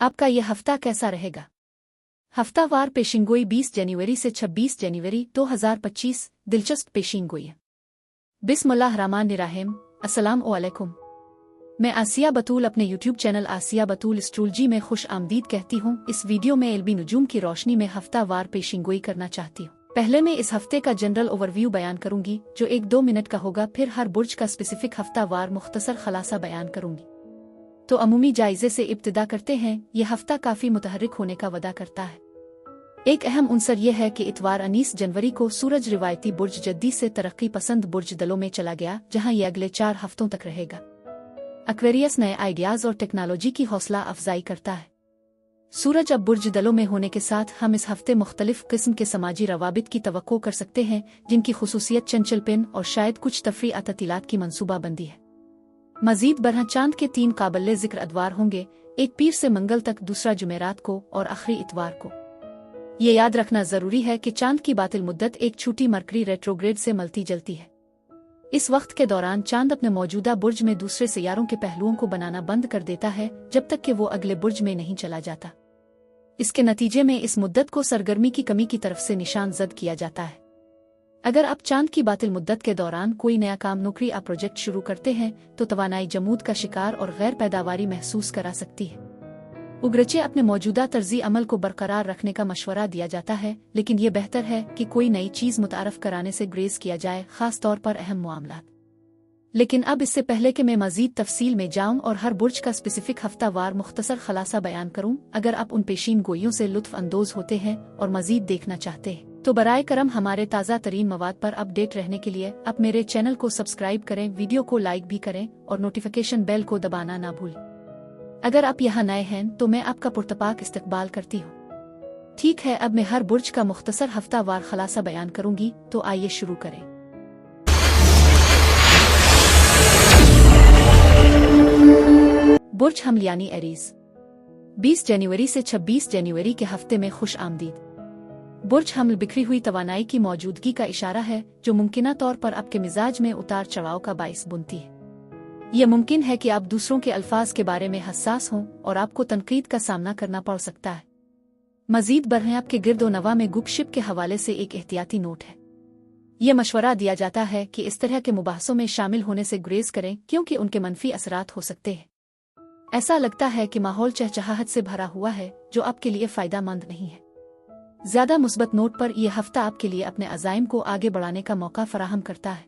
आपका यह हफ्ता कैसा रहेगा? हफ्तावार पेशिंगोई 20 जनवरी से 26 जनवरी 2025 दिलचस्प पेशिंगोई। बिस्मिल्लाहिर्रहमानिर्रहीम। अस्सलाम वालेकुम। मैं आसिया बतूल अपने YouTube चैनल आसिया बतूल एस्ट्रोलॉजी में खुश आमदीद कहती हूँ। इस वीडियो में एलबी नुजूम की रोशनी में हफ्तावार पेशिंगोई करना चाहती हूँ। पहले मैं इस हफ्ते का जनरल ओवरव्यू बयान करूंगी जो 1-2 मिनट का होगा, फिर हर बुर्ज का स्पेसिफिक हफ्तावार मुख्तसर खलासा बयान करूंगी। तो अमूमी जायजे से इब्तिदा करते हैं। यह हफ्ता काफी मुतहर्रिक होने का वदा करता है। एक अहम उनसर यह है कि इतवार 19 जनवरी को सूरज रिवायती बुर्ज जद्दी से तरक्की पसंद बुर्ज दलों में चला गया, जहां ये अगले 4 हफ्तों तक रहेगा। एक्वेरियस नए आइडियाज और टेक्नोलॉजी की हौसला अफजाई करता है। सूरज अब बुर्ज दलों में होने के साथ हम इस हफ्ते मुख्तलिफ किस्म के समाजी रवाबित की तवक्को कर सकते हैं, जिनकी खुसूसियत चंचलपन और शायद कुछ तफरी अततीलात की मनसूबाबंदी है। मजीद बरह चांद के 3 काबिल जिक्र अदवार होंगे, एक पीर से मंगल तक, दूसरा जुमेरात को और आखिरी इतवार को। ये याद रखना जरूरी है कि चांद की बातिल मुद्दत एक छूटी मरकरी रेट्रोग्रेड से मलती जलती है। इस वक्त के दौरान चांद अपने मौजूदा बुर्ज में दूसरे सियारों के पहलुओं को बनाना बंद कर देता है जब तक कि वो अगले बुर्ज में नहीं चला जाता। इसके नतीजे में इस मुद्दत को सरगर्मी की कमी की तरफ से निशान जद किया जाता है। अगर आप चांद की बातिल मुद्दत के दौरान कोई नया काम, नौकरी या प्रोजेक्ट शुरू करते हैं तो तवानाई जमूद का शिकार और गैर पैदावारी महसूस करा सकती है। उगरचे अपने मौजूदा तर्जी अमल को बरकरार रखने का मशवरा दिया जाता है, लेकिन ये बेहतर है कि कोई नई चीज़ मुतारफ कराने से ग्रेज किया जाए, खास तौर पर अहम मामलात। लेकिन अब इससे पहले कि मैं मजीद तफसील में जाऊं और हर बुर्ज का स्पेसिफिक हफ्तावार मुख्तसर खलासा बयान करूं, अगर आप उन पेशीन गोइयों से लुत्फ अंदोज होते हैं और मजीद देखना चाहते हैं तो बराए करम हमारे ताज़ा तरीन मवाद पर अपडेट रहने के लिए आप मेरे चैनल को सब्सक्राइब करें, वीडियो को लाइक भी करें और नोटिफिकेशन बेल को दबाना ना भूलें। अगर आप यहाँ नए हैं तो मैं आपका पुरतपाक इस्तकबाल करती हूँ। ठीक है, अब मैं हर बुर्ज का मुख्तसर हफ्तावार खलासा बयान करूंगी, तो आइए शुरू करें। बुर्ज हमल यानी एरीज, 20 जनवरी से 26 जनवरी के हफ्ते में खुश आमदीद। बुर्ज हमल बिखरी हुई तवानाई की मौजूदगी का इशारा है, जो मुमकिना तौर पर आपके मिजाज में उतार चढ़ाव का बाइस बुनती है। यह मुमकिन है कि आप दूसरों के अल्फाज के बारे में हसास हों और आपको तनकीद का सामना करना पड़ सकता है। मजीद बरह आपके गिरदो नवा में गुपशिप के हवाले से एक एहतियाती नोट है। यह मशवरा दिया जाता है कि इस तरह के मुबाहसों में शामिल होने से गुरेज करें, क्योंकि उनके मनफी असरात हो सकते हैं। ऐसा लगता है कि माहौल चहचहाहट से भरा हुआ है, जो आपके लिए फायदेमंद नहीं है। ज्यादा मुस्बत नोट पर यह हफ्ता आपके लिए अपने अज़ाइम को आगे बढ़ाने का मौका फराहम करता है।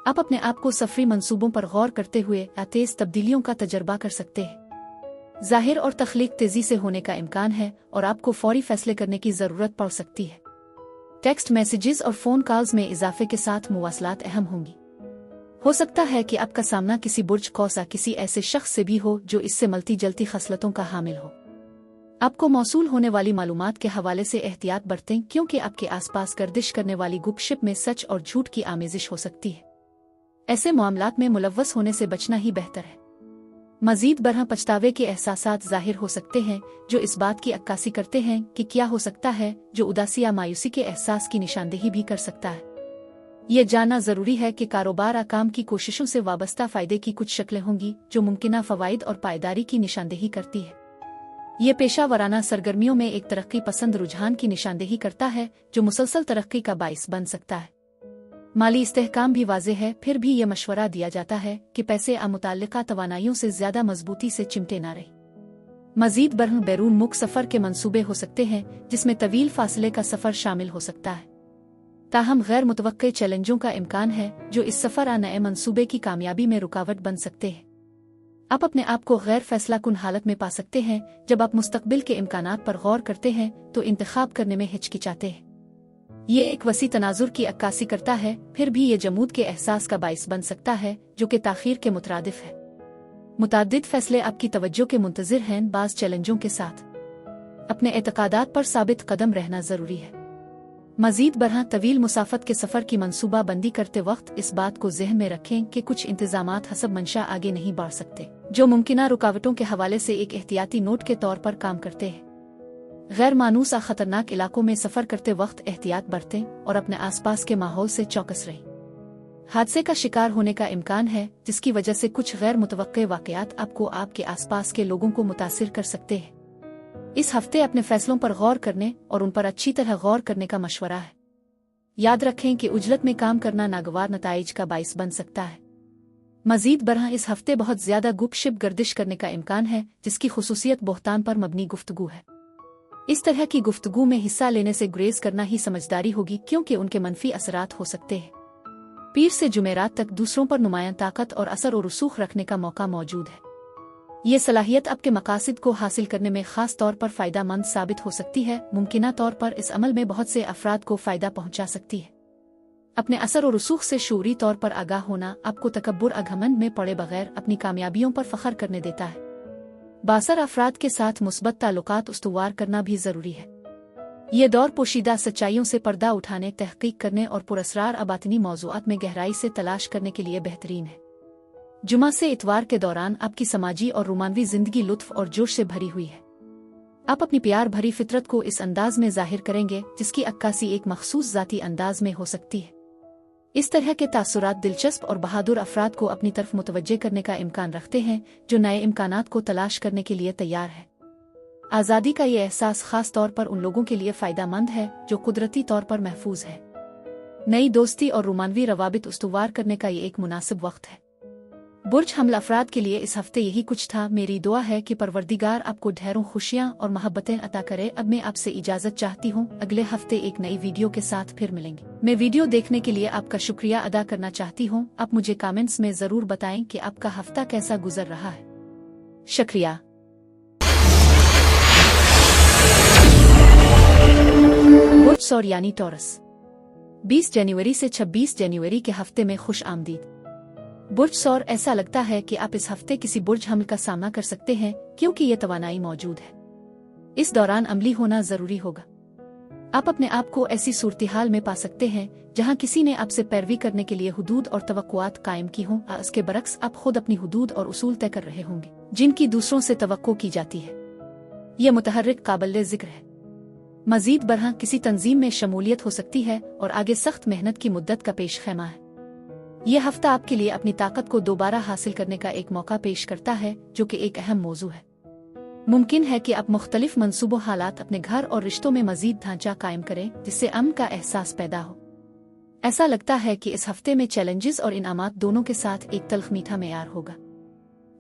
आप अपने आप को सफरी मंसूबों पर गौर करते हुए या तेज तब्दीलियों का तजर्बा कर सकते हैं। जाहिर और तख्लीक तेजी से होने का इम्कान है और आपको फौरी फैसले करने की जरूरत पड़ सकती है। टेक्स्ट मैसेजेस और फोन कॉल्स में इजाफे के साथ मुवासलात अहम होंगी। हो सकता है कि आपका सामना किसी बुर्ज कौसा किसी ऐसे शख्स से भी हो जो इससे मलती जलती खसलतों का हामिल हो। आपको मौसूल होने वाली मालूमात के हवाले से एहतियात बरतें, क्योंकि आपके आसपास गर्दिश करने वाली गुपशिप में सच और झूठ की आमेजिश हो सकती है। ऐसे मामलात में मुलव्वस होने से बचना ही बेहतर है। मजीद बरह पछतावे के एहसासात जाहिर हो सकते हैं, जो इस बात की अक्कासी करते हैं कि क्या हो सकता है, जो उदासी या मायूसी के एहसास की निशानदेही भी कर सकता है। ये जानना जरूरी है कि कारोबार या काम की कोशिशों से वाबस्ता फायदे की कुछ शक्लें होंगी, जो मुमकिना फवाइद और पायदारी की निशानदेही करती है। ये पेशा वराना सरगर्मियों में एक तरक्की पसंद रुझान की निशानदेही करता है, जो मुसलसल तरक्की का बाइस बन सकता है। माली इस्तेहकाम भी वाज़ेह है, फिर भी यह मशवरा दिया जाता है कि पैसे मुताल्लिका तवानाइयों से ज्यादा मजबूती से चिमटे ना रहे। मजीद बरह बैरून मुल्क सफर के मंसूबे हो सकते हैं, जिसमें तवील फासले का सफर शामिल हो सकता है। ताहम गैर मुतवक्के चैलेंजों का इम्कान है, जो इस सफर या नए मंसूबे की कामयाबी में रुकावट बन सकते हैं। आप अपने आप को गैर फैसला कुन हालत में पा सकते हैं जब आप मुस्तकबिल के इम्कानात पर गौर करते हैं तो इंतखाब करने में हिचकिचाते हैं। ये एक वसी तनाजुर की अक्कासी करता है, फिर भी ये जमूद के एहसास का बाइस बन सकता है, जो कि ताखीर के मुतरादिफ है। मुताद्दिद फैसले आपकी तवज्जो के मुंतजिर हैं। बाज़ चैलेंजों के साथ अपने एतकादात पर साबित कदम रहना जरूरी है। मजीद बरह तवील मुसाफत के सफर की मंसूबा बंदी करते वक्त इस बात को ज़हन में रखें कि कुछ इंतजामात हसब मंशा आगे नहीं बढ़ सकते, जो मुमकिना रुकावटों के हवाले से एक एहतियाती नोट के तौर पर काम करते हैं। गैर मानूस या खतरनाक इलाकों में सफर करते वक्त एहतियात बरतें और अपने आसपास के माहौल से चौकस रहें। हादसे का शिकार होने का इम्कान है, जिसकी वजह से कुछ गैर मुतवक्के वाकयात आपको आपके आसपास के लोगों को मुतासिर कर सकते हैं। इस हफ्ते अपने फैसलों पर गौर करने और उन पर अच्छी तरह गौर करने का मशवरा है। याद रखें कि उजलत में काम करना नागवार नताइज का बाइस बन सकता है। मजीद बरहा इस हफ्ते बहुत ज्यादा गुपशिप गर्दिश करने का इम्कान है, जिसकी खुसूसियत बोहतान पर मबनी गुफ्तगू है। इस तरह की गुफ्तगू में हिस्सा लेने से गुरेज करना ही समझदारी होगी, क्योंकि उनके मनफी असरात हो सकते हैं। पीर से जुमेरात तक दूसरों पर नुमायां ताकत और असर और रसूख रखने का मौका मौजूद है। ये सलाहियत आपके मकासद को हासिल करने में खास तौर पर फ़ायदा मंद साबित हो सकती है। मुमकिना तौर पर इस अमल में बहुत से अफराद को फ़ायदा पहुंचा सकती है। अपने असर और रसूख से शऊरी तौर पर आगाह होना आपको तकब्बुर अघमंड में पड़े बगैर अपनी कामयाबियों पर फ़ख्र करने देता है। बासर अफराद के साथ मुस्बत ताल्लुकात उस्तवार करना भी ज़रूरी है। ये दौर पोशीदा सच्चाइयों से पर्दा उठाने, तहकीक करने और पुरअसरार अबातनी मौज़ूआत में गहराई से तलाश करने के लिए बेहतरीन है। जुमा से इतवार के दौरान आपकी समाजी और रोमानवी जिंदगी लुत्फ और जोश से भरी हुई है। आप अपनी प्यार भरी फितरत को इस अंदाज में जाहिर करेंगे जिसकी अक्कासी एक मखसूस ज़ाती अंदाज में हो सकती है। इस तरह के तासुरात दिलचस्प और बहादुर अफराद को अपनी तरफ मुतवज्जे करने का इम्कान रखते हैं, जो नए इम्कानात को तलाश करने के लिए तैयार है। आज़ादी का ये एहसास खास तौर पर उन लोगों के लिए फ़ायदा मंद है जो कुदरती तौर पर महफूज है। नई दोस्ती और रोमानवी रवाबित उस्तवार करने का ये एक मुनासिब वक्त है। बुर्ज हमल अफराद के लिए इस हफ्ते यही कुछ था। मेरी दुआ है कि परवरदिगार आपको ढेरों खुशियाँ और मोहब्बतें अता करे। अब मैं आपसे इजाज़त चाहती हूँ। अगले हफ्ते एक नई वीडियो के साथ फिर मिलेंगे। मैं वीडियो देखने के लिए आपका शुक्रिया अदा करना चाहती हूँ। आप मुझे कमेंट्स में ज़रूर बताएं कि आपका हफ्ता कैसा गुजर रहा है। शुक्रिया। बुर्ज सौर यानी टॉरस 20 जनवरी से 26 जनवरी के हफ्ते में खुश आमदीद। बुर्ज सौर, ऐसा लगता है कि आप इस हफ्ते किसी बुर्ज हमल का सामना कर सकते हैं, क्योंकि ये तवानाई मौजूद है। इस दौरान अमली होना जरूरी होगा। आप अपने आप को ऐसी सूरत-ए-हाल में पा सकते हैं जहां किसी ने आपसे पैरवी करने के लिए हुदूद और तवक्कुआत कायम की हों। इसके बरक्स आप खुद अपनी हुदूद और उसूल तय कर रहे होंगे जिनकी दूसरों से तवक्को की जाती है। यह मुतहर्रिक काबिल जिक्र है। मजीद बरहा किसी तंजीम में शमूलियत हो सकती है और आगे सख्त मेहनत की मुद्दत का पेश खैमा है। यह हफ्ता आपके लिए अपनी ताकत को दोबारा हासिल करने का एक मौका पेश करता है, जो कि एक अहम मौजू है। मुमकिन है कि आप मुख्तलिफ मनसूबों हालात अपने घर और रिश्तों में मजीद ढांचा कायम करें, जिससे अमन का एहसास पैदा हो। ऐसा लगता है कि इस हफ्ते में चैलेंजेस और इनामात दोनों के साथ एक तल्ख मीठा मेयार होगा।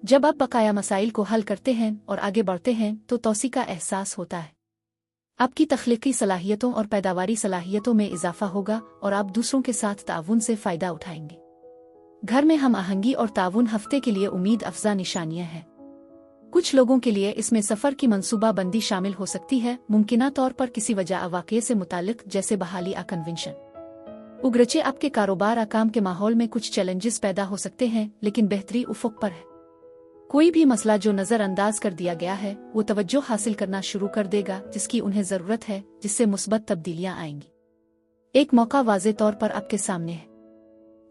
जब आप बकाया मसाइल को हल करते हैं और आगे बढ़ते हैं तो तौसी का एहसास होता है। आपकी तख्लीकी सलाहियतों और पैदावारी सलाहियतों में इजाफा होगा और आप दूसरों के साथ ताउन से फ़ायदा उठाएंगे। घर में हम आहंगी और ताउन हफ्ते के लिए उम्मीद अफजा निशानियां हैं। कुछ लोगों के लिए इसमें सफ़र की मंसूबा बंदी शामिल हो सकती है, मुमकिना तौर पर किसी वजह वाक़े से मुतालिक, जैसे बहाली कन्वेंशन। उगरचे आपके कारोबार काम के माहौल में कुछ चैलेंजेस पैदा हो सकते हैं, लेकिन बेहतरी उफ़ुक़ पर है। कोई भी मसला जो नज़रअंदाज कर दिया गया है वो तवज्जो हासिल करना शुरू कर देगा, जिसकी उन्हें ज़रूरत है, जिससे मुस्बत तब्दीलियां आएंगी। एक मौका वाज़े तौर पर आपके सामने है।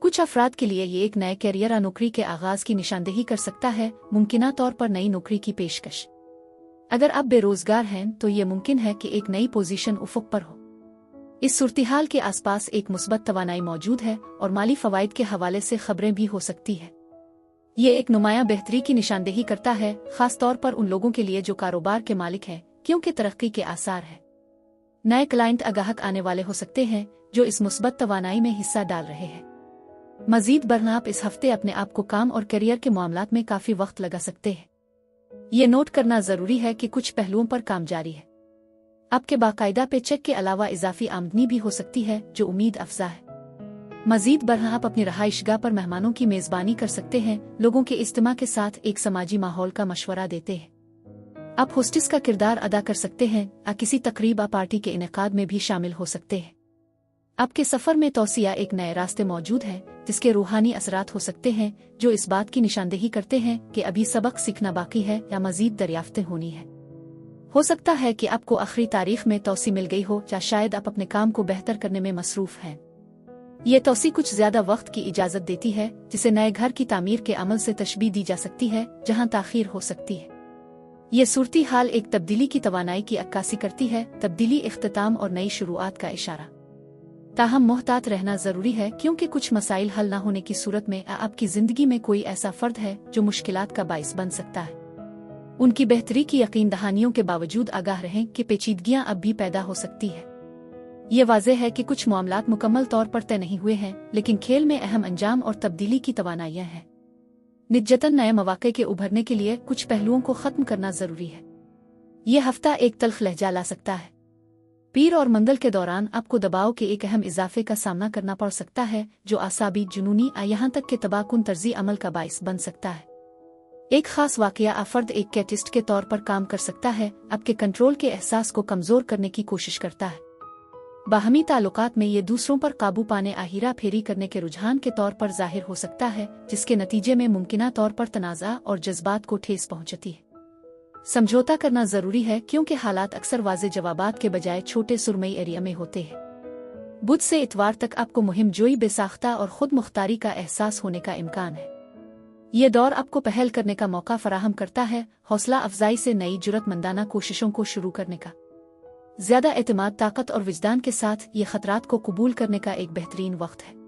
कुछ अफराद के लिए ये एक नए कैरियर या नौकरी के आगाज की निशानदेही कर सकता है, मुमकिना तौर पर नई नौकरी की पेशकश। अगर आप बेरोजगार हैं तो ये मुमकिन है कि एक नई पोजीशन उफ़ुक़ पर हो। इस सूरत-ए-हाल के आसपास एक मुस्बत तवानाई मौजूद है और माली फ़वाइद के हवाले से खबरें भी हो सकती है। ये एक नुमायां बेहतरी की निशानदेही करता है, खास तौर पर उन लोगों के लिए जो कारोबार के मालिक हैं, क्योंकि तरक्की के आसार हैं। नए क्लाइंट अगाहक आने वाले हो सकते हैं जो इस मुस्बत तवानाई में हिस्सा डाल रहे हैं। मजीद बरना आप इस हफ्ते अपने आप को काम और करियर के मामलात में काफी वक्त लगा सकते हैं। ये नोट करना जरूरी है कि कुछ पहलुओं पर काम जारी है। आपके बाकायदा पे चेक के अलावा इजाफी आमदनी भी हो सकती है, जो उम्मीद अफजा है। मजीद बरहा आप अपनी रहाइशगाह पर मेहमानों की मेजबानी कर सकते हैं, लोगों के इज्तिमा के साथ एक समाजी माहौल का मशवरा देते हैं। आप होस्टिस का किरदार अदा कर सकते हैं, किसी तकरीब या पार्टी के इनेकाद में भी शामिल हो सकते हैं। आपके सफर में तौसिया एक नए रास्ते मौजूद हैं, जिसके रूहानी असरात हो सकते हैं, जो इस बात की निशानदेही करते हैं कि अभी सबक सीखना बाकी है या मजीद दरियाफ्तें होनी है। हो सकता है कि आपको आखिरी तारीख में तौसी मिल गई हो, या शायद आप अपने काम को बेहतर करने में मसरूफ हैं। ये तौसी कुछ ज्यादा वक्त की इजाजत देती है, जिसे नए घर की तामीर के अमल से तशबीह दी जा सकती है, जहां ताखीर हो सकती है। ये सूरती हाल एक तब्दीली की तवानाई की अक्कासी करती है, तब्दीली, इख्तिताम और नई शुरुआत का इशारा। ताहम मोहतात रहना जरूरी है, क्योंकि कुछ मसाइल हल न होने की सूरत में आपकी जिंदगी में कोई ऐसा फर्द है जो मुश्किलात का बाइस बन सकता है। उनकी बेहतरी की यकीन दहानियों के बावजूद आगाह रहें कि पेचीदगियां अब भी पैदा हो सकती है। ये वाज़ेह है कि कुछ मामलात मुकम्मल तौर पर तय नहीं हुए हैं, लेकिन खेल में अहम अंजाम और तब्दीली की तवानाइयां हैं। निजतन नए मौके के उभरने के लिए कुछ पहलुओं को ख़त्म करना ज़रूरी है। यह हफ्ता एक तल्ख लहजा ला सकता है। पीर और मंगल के दौरान आपको दबाव के एक अहम इजाफे का सामना करना पड़ सकता है, जो आसाबी, जुनूनी यहाँ तक के तबाहकुन तर्जी अमल का बाइस बन सकता है। एक खास वाकया अफर्द एक कैटिस्ट के तौर पर काम कर सकता है, आपके कंट्रोल के एहसास को कमज़ोर करने की कोशिश करता है। बाहमी ताल्लुकात में ये दूसरों पर काबू पाने आहिरा फेरी करने के रुझान के तौर पर जाहिर हो सकता है, जिसके नतीजे में मुमकिना तौर पर तनाज़ा और जज्बात को ठेस पहुंचती है। समझौता करना ज़रूरी है, क्योंकि हालात अक्सर वाज़े जवाबात के बजाय छोटे सुरमई एरिया में होते हैं। बुध से इतवार तक आपको मुहिम जोई, बेसाख्ता और खुद मुख्तारी का एहसास होने का इम्कान है। ये दौर आपको पहल करने का मौका फराहम करता है, हौसला अफजाई से नई जुरतमंदाना कोशिशों को शुरू करने का। ज़्यादा एतमाद, ताकत और विजदान के साथ ये खतरात को कबूल करने का एक बेहतरीन वक्त है।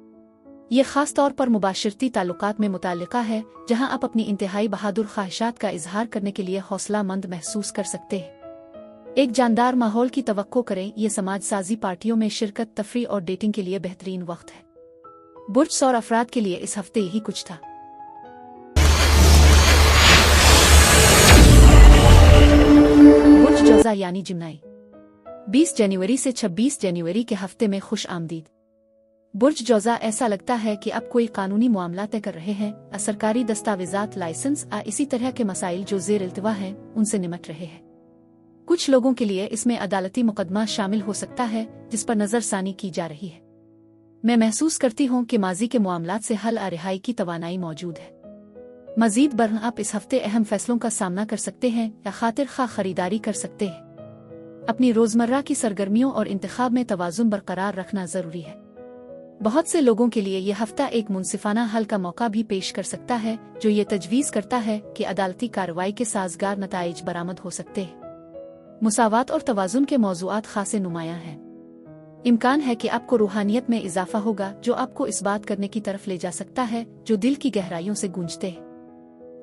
ये खास तौर पर मुबाशरती ताल्लुकात में मुताल्लिका है, जहां आप अपनी इंतहाई बहादुर ख्वाहिशात का इजहार करने के लिए हौसला मंद महसूस कर सकते हैं। एक जानदार माहौल की तवक्को करें। ये समाज साजी पार्टियों में शिरकत, तफरी और डेटिंग के लिए बेहतरीन वक्त है। बुर्ज सौर अफराद के लिए इस हफ्ते यही कुछ था। बुर्ज जौज़ा यानी जिम्नाई, 20 जनवरी से 26 जनवरी के हफ्ते में खुश आमदीद। बुर्ज जौज़ा, ऐसा लगता है कि आप कोई कानूनी मामला तय कर रहे हैं, सरकारी दस्तावेजात, लाइसेंस इसी तरह के मसाइल जो ज़ेर इल्तिवा हैं, उनसे निमट रहे हैं। कुछ लोगों के लिए इसमें अदालती मुकदमा शामिल हो सकता है, जिस पर नज़रसानी की जा रही है। मैं महसूस करती हूँ कि माजी के मामलात से हल रिहाई की तवानाई मौजूद है। मजीद बरन आप इस हफ्ते अहम फैसलों का सामना कर सकते हैं या खातिर खा खरीदारी कर सकते हैं। अपनी रोज़मर्रा की सरगर्मियों और इंतखाब में तवाज़ुन बरकरार रखना ज़रूरी है। बहुत से लोगों के लिए यह हफ्ता एक मुनसिफाना हल का मौका भी पेश कर सकता है, जो ये तजवीज़ करता है कि अदालती कार्रवाई के साज़गार नताइज बरामद हो सकते हैं। मुसावात और तवाज़ुन के मौज़ूआत खासे नुमायां हैं। इम्कान है कि आपको रूहानियत में इजाफा होगा, जो आपको इस बात करने की तरफ ले जा सकता है जो दिल की गहराइयों से गूंजते हैं।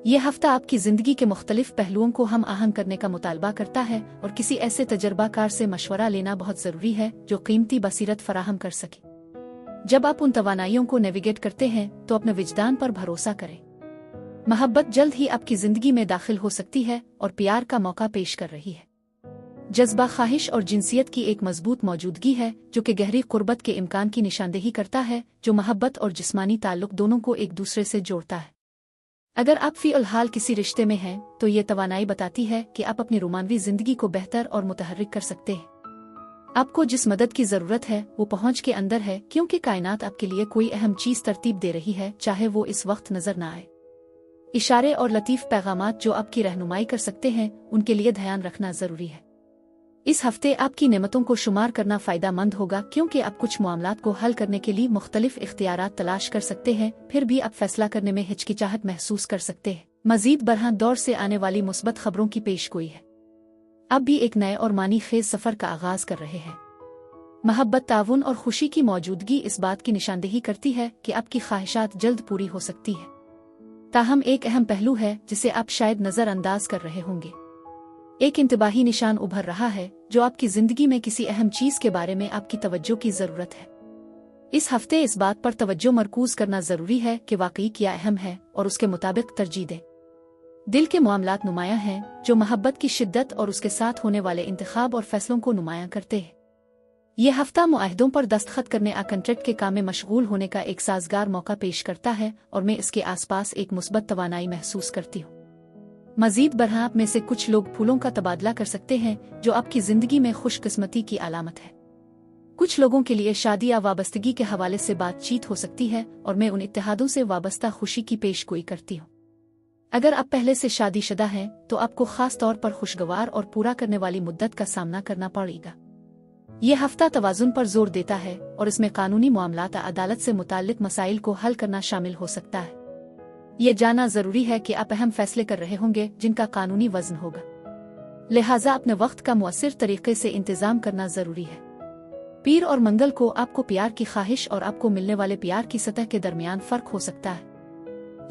यह हफ्ता आपकी ज़िंदगी के मुख्तलिफ पहलुओं को हम आहंग करने का मुतालबा करता है, और किसी ऐसे तजर्बाकार से मशवरा लेना बहुत ज़रूरी है जो कीमती बसीरत फराहम कर सके। जब आप उन तवानाइयों को नेविगेट करते हैं तो अपने विजदान पर भरोसा करें। मोहब्बत जल्द ही आपकी ज़िंदगी में दाखिल हो सकती है और प्यार का मौका पेश कर रही है। जज्बा, ख्वाहिश और जिनसियत की एक मजबूत मौजूदगी है, जो कि गहरी कुर्बत के इम्कान की निशानदेही करता है, जो मोहब्बत और जिस्मानी ताल्लुक दोनों को एक दूसरे से जोड़ता है। अगर आप फ़िलहाल किसी रिश्ते में हैं, तो ये तवानाई बताती है कि आप अपनी रोमानवी ज़िंदगी को बेहतर और मुतहर्रिक कर सकते हैं। आपको जिस मदद की ज़रूरत है वो पहुंच के अंदर है, क्योंकि कायनात आपके लिए कोई अहम चीज़ तरतीब दे रही है, चाहे वो इस वक्त नजर न आए। इशारे और लतीफ़ पैगामात जो आपकी रहनुमाई कर सकते हैं, उनके लिए ध्यान रखना ज़रूरी है। इस हफ्ते आपकी नेमतों को शुमार करना फ़ायदा मंद होगा, क्योंकि आप कुछ मामलात को हल करने के लिए मुख्तलिफ इख्तियारात तलाश कर सकते हैं, फिर भी आप फैसला करने में हिचकिचाहट महसूस कर सकते हैं। मजीद बरहां दौर से आने वाली मुस्बत खबरों की पेशगोई है। अब भी एक नए और मानी खेज सफ़र का आगाज कर रहे हैं। मोहब्बत, ताउन और खुशी की मौजूदगी इस बात की निशानदेही करती है कि आपकी ख्वाहिशात जल्द पूरी हो सकती है। ताहम एक अहम पहलू है जिसे आप शायद नज़रअंदाज कर रहे होंगे। एक इंतबाही निशान उभर रहा है जो आपकी जिंदगी में किसी अहम चीज के बारे में आपकी तवज्जो की जरूरत है। इस हफ्ते इस बात पर तवज्जो मरकूज करना जरूरी है कि वाकई क्या अहम है और उसके मुताबिक तरजीह दें। दिल के मामलात नुमायां हैं जो मोहब्बत की शिद्दत और उसके साथ होने वाले इंतखाब और फैसलों को नुमायां करते हैं। यह हफ्ता मुआहदों पर दस्तखत करने कॉन्ट्रैक्ट के काम में मशगूल होने का एक साजगार मौका पेश करता है और मैं इसके आसपास एक मुस्बत तवानाई महसूस करती हूँ। मजीद बरहां आप में से कुछ लोग फूलों का तबादला कर सकते हैं जो आपकी जिंदगी में खुशकिस्मती की अलामत है। कुछ लोगों के लिए शादी या वाबस्तगी के हवाले से बातचीत हो सकती है और मैं उन इत्तेहादों से वाबस्ता खुशी की पेशगोई करती हूँ। अगर आप पहले से शादीशुदा हैं तो आपको खास तौर पर खुशगवार और पूरा करने वाली मुद्दत का सामना करना पड़ेगा। यह हफ्ता तवाजुन पर जोर देता है और इसमें कानूनी मामलात अदालत से मुताल्लिक मसाइल को हल करना शामिल हो सकता है। ये जानना जरूरी है कि आप अहम फैसले कर रहे होंगे जिनका कानूनी वजन होगा, लिहाजा अपने वक्त का मुअस्सिर तरीके से इंतजाम करना जरूरी है। पीर और मंगल को आपको प्यार की ख्वाहिश और आपको मिलने वाले प्यार की सतह के दरमियान फर्क हो सकता है।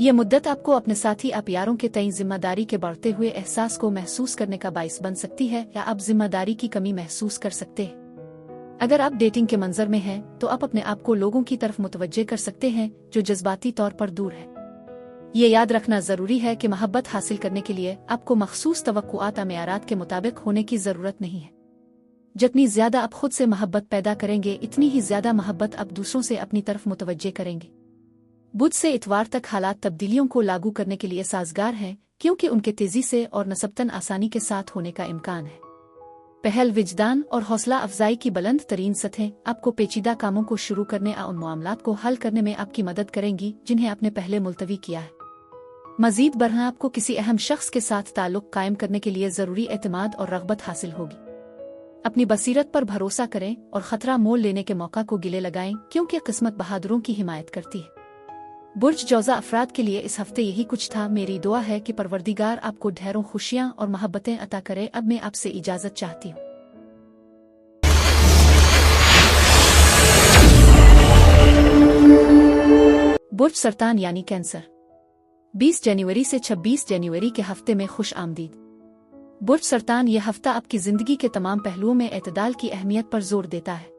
ये मुद्दत आपको अपने साथी आप यारों के तय जिम्मेदारी के बढ़ते हुए एहसास को महसूस करने का बाइस बन सकती है, या आप जिम्मेदारी की कमी महसूस कर सकते हैं। अगर आप डेटिंग के मंजर में हैं, तो आप अपने आप को लोगों की तरफ मुतवज्जे कर सकते हैं जो जज्बाती तौर पर दूर है। ये याद रखना जरूरी है कि मोहब्बत हासिल करने के लिए आपको मखसूस तवक्कुआत और मेयारात के मुताबिक होने की जरूरत नहीं है। जितनी ज्यादा आप खुद से मोहब्बत पैदा करेंगे, इतनी ही ज्यादा मोहब्बत आप दूसरों से अपनी तरफ मुतवज्जे करेंगे। बुध से इतवार तक हालात तब्दीलियों को लागू करने के लिए साजगार हैं, क्योंकि उनके तेजी से और नस्बतन आसानी के साथ होने का इम्कान है। पहल विजदान और हौसला अफजाई की बुलंद तरीन सतहें आपको पेचीदा कामों को शुरू करने और उन मामलात को हल करने में आपकी मदद करेंगी जिन्हें आपने पहले मुलतवी किया है। मजीद बरह आपको किसी अहम शख्स के साथ ताल्लुक कायम करने के लिए जरूरी एतमाद और रग़बत हासिल होगी। अपनी बसीरत पर भरोसा करें और खतरा मोल लेने के मौका को गिले लगाएं, क्योंकि किस्मत बहादुरों की हिमायत करती है। बुर्ज जौज़ा अफराद के लिए इस हफ्ते यही कुछ था। मेरी दुआ है कि परवरदिगार आपको ढेरों खुशियां और मोहब्बतें अता करे। अब मैं आपसे इजाजत चाहती हूँ। बुर्ज सरतान यानी कैंसर, 20 जनवरी से 26 जनवरी के हफ्ते में खुश आमदीद। बुर्ज सरतान यह हफ्ता आपकी जिंदगी के तमाम पहलुओं में एतदाल की अहमियत पर जोर देता है।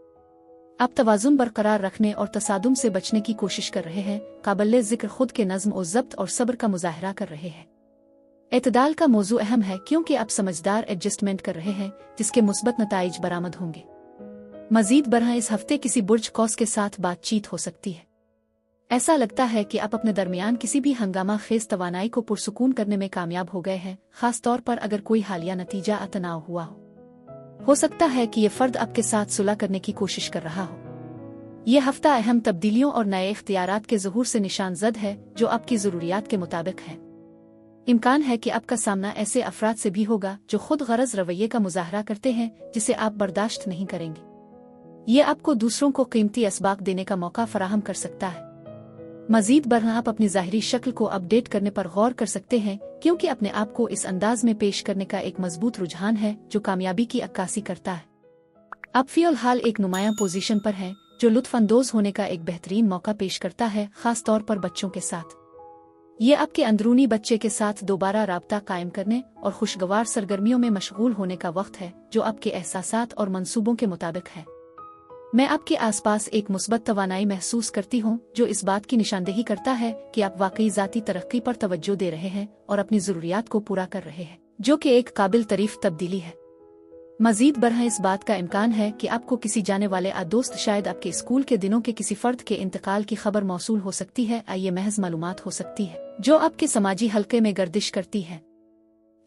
आप तवाज़ुन बरकरार रखने और तसादुम से बचने की कोशिश कर रहे हैं, काबिल ज़िक्र खुद के नज़्म और ज़ब्त और सब्र का मुज़ाहरा कर रहे हैं। एतदाल का मौजू अहम है, क्योंकि आप समझदार एडजस्टमेंट कर रहे हैं जिसके मुस्बत नताइज बरामद होंगे। मजीद बरह इस हफ्ते किसी बुर्ज कौस के साथ बातचीत हो सकती है। ऐसा लगता है कि आप अपने दरमियान किसी भी हंगामा खेज तवानाई को पुरसुकून करने में कामयाब हो गए हैं, खास तौर पर अगर कोई हालिया नतीजा अतनाव हुआ हो सकता है कि यह फर्द आपके साथ सुलह करने की कोशिश कर रहा हो। यह हफ्ता अहम तब्दीलियों और नए इख्तियारात के ज़ुहूर से निशानजद है जो आपकी ज़रूरियात के मुताबिक है। इम्कान है कि आपका सामना ऐसे अफराद से भी होगा जो खुद गरज रवैये का मुजाहरा करते हैं जिसे आप बर्दाश्त नहीं करेंगे। ये आपको दूसरों को कीमती असबाक देने का मौका फराहम कर सकता है। मजीद बरह आप अपनी ज़ाहिरी शक्ल को अपडेट करने पर गौर कर सकते हैं, क्योंकि अपने आप को इस अंदाज में पेश करने का एक मजबूत रुझान है जो कामयाबी की अक्कासी करता है। आप फ़िलहाल एक नुमायां पोजीशन पर हैं जो लुत्फ़अंदोज़ होने का एक बेहतरीन मौका पेश करता है, खास तौर पर बच्चों के साथ। ये आपके अंदरूनी बच्चे के साथ दोबारा राब्ता कायम करने और खुशगवार सरगर्मियों में मशगूल होने का वक्त है जो आपके एहसासात और मंसूबों के मुताबिक है। मैं आपके आसपास एक मुस्बत तवानाई महसूस करती हूँ जो इस बात की निशानदेही करता है कि आप वाकई ज़ाती तरक्की पर तवज्जो दे रहे हैं और अपनी ज़रूरियात को पूरा कर रहे हैं, जो कि एक काबिल तारीफ तब्दीली है। मजीद बरह इस बात का इम्कान है कि आपको किसी जाने वाले दोस्त, शायद आपके स्कूल के दिनों के किसी फर्द के इंतकाल की खबर मौसूल हो सकती है। ये महज मालूमात हो सकती है जो आपके समाजी हल्के में गर्दिश करती है।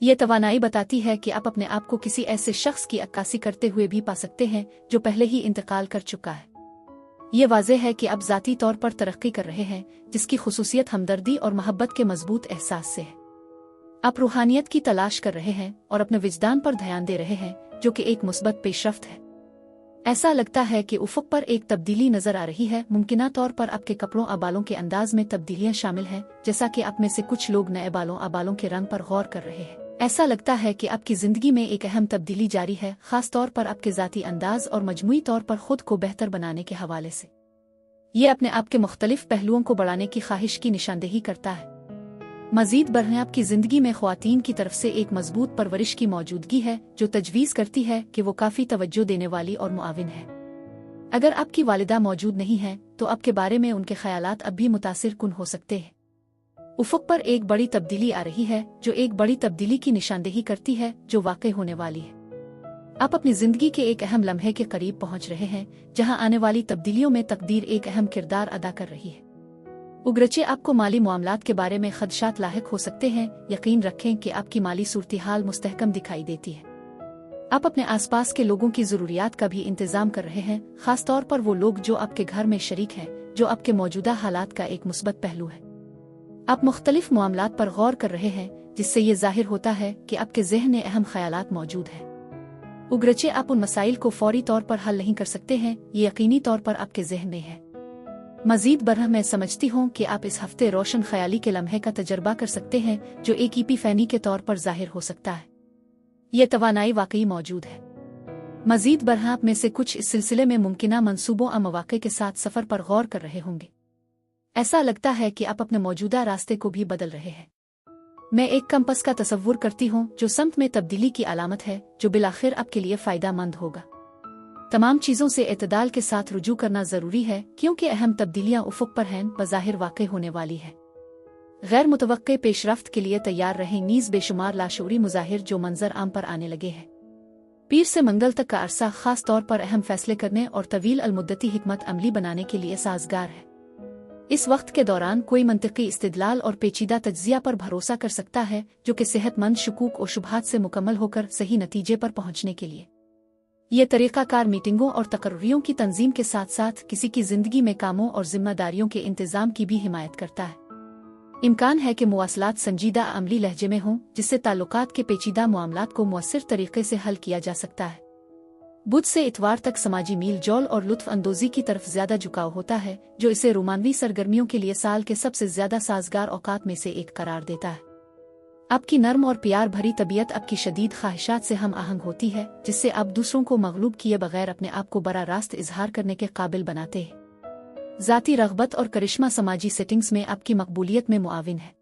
ये तवानाई बताती है कि आप अपने आप को किसी ऐसे शख्स की अक्कासी करते हुए भी पा सकते हैं जो पहले ही इंतकाल कर चुका है। ये वाज़ेह है कि आप ज़ाती तौर पर तरक्की कर रहे हैं, जिसकी खुसूसियत हमदर्दी और मोहब्बत के मजबूत एहसास से है। आप रूहानियत की तलाश कर रहे हैं और अपने विजदान पर ध्यान दे रहे हैं, जो कि एक मुस्बत पेशरफ्त है। ऐसा लगता है कि उफ़ुक़ पर एक तब्दीली नजर आ रही है। मुमकिना तौर पर आपके कपड़ों और बालों के अंदाज में तब्दीलियां शामिल हैं, जैसा कि आप में से कुछ लोग नए बालों और बालों के रंग पर गौर कर रहे हैं। ऐसा लगता है कि आपकी जिंदगी में एक अहम तब्दीली जारी है, खास तौर पर आपके ज़ाती अंदाज और मजमूई तौर पर खुद को बेहतर बनाने के हवाले से। ये अपने आप के मुख्तलिफ पहलुओं को बढ़ाने की ख्वाहिश की निशानदेही करता है। मजीद बरह आपकी जिंदगी में ख्वातीन की तरफ से एक मजबूत परवरिश की मौजूदगी है जो तजवीज़ करती है कि वो काफ़ी तवज्जो देने वाली और मुआविन है। अगर आपकी वालिदा मौजूद नहीं है तो आपके बारे में उनके ख्यालात अब भी मुतासिर कुन हो सकते हैं। उफ़ुक़ पर एक बड़ी तब्दीली आ रही है जो एक बड़ी तब्दीली की निशानदेही करती है जो वाक़ई होने वाली है। आप अपनी ज़िंदगी के एक अहम लम्हे के करीब पहुंच रहे हैं जहां आने वाली तब्दीलियों में तकदीर एक अहम किरदार अदा कर रही है। उगरचे आपको माली मामलात के बारे में खदशात लाहिक हो सकते हैं, यकीन रखें कि आपकी माली सूरत-ए-हाल मुस्तहकम दिखाई देती है। आप अपने आसपास के लोगों की ज़रूरियात का भी इंतज़ाम कर रहे हैं, खास तौर पर वो लोग जो आपके घर में शरीक हैं, जो आपके मौजूदा हालात का एक मुस्बत पहलू है। आप मुख्तलिफ मामलात पर गौर कर रहे हैं, जिससे ये जाहिर होता है कि आपके ज़हन में अहम ख्यालात मौजूद हैं। उगरचे आप उन मसाइल को फौरी तौर पर हल नहीं कर सकते हैं, ये यकीनी तौर पर आपके ज़हन में है। मजीद बरह मैं समझती हूँ कि आप इस हफ्ते रोशन ख्याली के लम्हे का तजर्बा कर सकते हैं जो एक ईपीफैनी के तौर पर जाहिर हो सकता है। यह तवानाई वाकई मौजूद है। मजीद बरह आप में से कुछ इस सिलसिले में मुमकिना मंसूबों और मौक़े के साथ सफ़र पर गौर कर रहे होंगे। ऐसा लगता है कि आप अपने मौजूदा रास्ते को भी बदल रहे हैं। मैं एक कंपस का तसव्वुर करती हूँ जो समत में तब्दीली की अलामत है, जो बिलाखिर आपके लिए फ़ायदेमंद होगा। तमाम चीज़ों से एतदाल के साथ रुजू करना ज़रूरी है, क्योंकि अहम तब्दीलियाँ उफ़ुक़ पर हैं, बज़ाहिर वाक़ई होने वाली है। गैर मुतवक्के पेशरफ्त के लिए तैयार रहें। नीज़ बेशुमार लाशऊरी मुज़ाहिर जो मंजर आम पर आने लगे हैं। पीर से मंगल तक का अरसा ख़ास तौर पर अहम फैसले करने और तवील अलमुद्दती हिकमत अमली बनाने के लिए साज़गार है। इस वक्त के दौरान कोई मंतिकी इस्तिदलाल और पेचीदा तज्ज़िया पर भरोसा कर सकता है, जो कि सेहतमंद शकूक और शुबहात से मुकम्मल होकर सही नतीजे पर पहुँचने के लिए। ये तरीक़ाकार मीटिंगों और तकर्रियों की तंजीम के साथ साथ किसी की ज़िंदगी में कामों और ज़िम्मेदारियों के इंतज़ाम की भी हिमायत करता है। इम्कान है कि मुवासलात संजीदा अमली लहजे में हों, जिससे ताल्लुकात के पेचीदा मामलात को मुअस्सिर तरीके से हल किया जा सकता है। बुध से इतवार तक समाजी मील जोल और लुत्फ़ अंदोज़ी की तरफ ज़्यादा झुकाव होता है, जो इसे रोमानवी सरगर्मियों के लिए साल के सबसे ज़्यादा साजगार औकात में से एक करार देता है। आपकी नर्म और प्यार भरी तबीयत आपकी शदीद ख्वाहिशात से हम आहंग होती है, जिससे आप दूसरों को मगलूब किए बगैर अपने आप को बरा रास्त इजहार करने के काबिल बनाते हैं। ज़ाती रग़बत और करिश्मा समाजी सेटिंग्स में आपकी मकबूलियत में मुआविन है।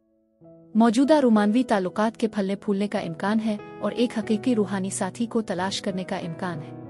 मौजूदा रोमानवी ताल्लुकात के फलने फूलने का इम्कान है और एक हकीकी रूहानी साथी को तलाश करने का इम्कान है।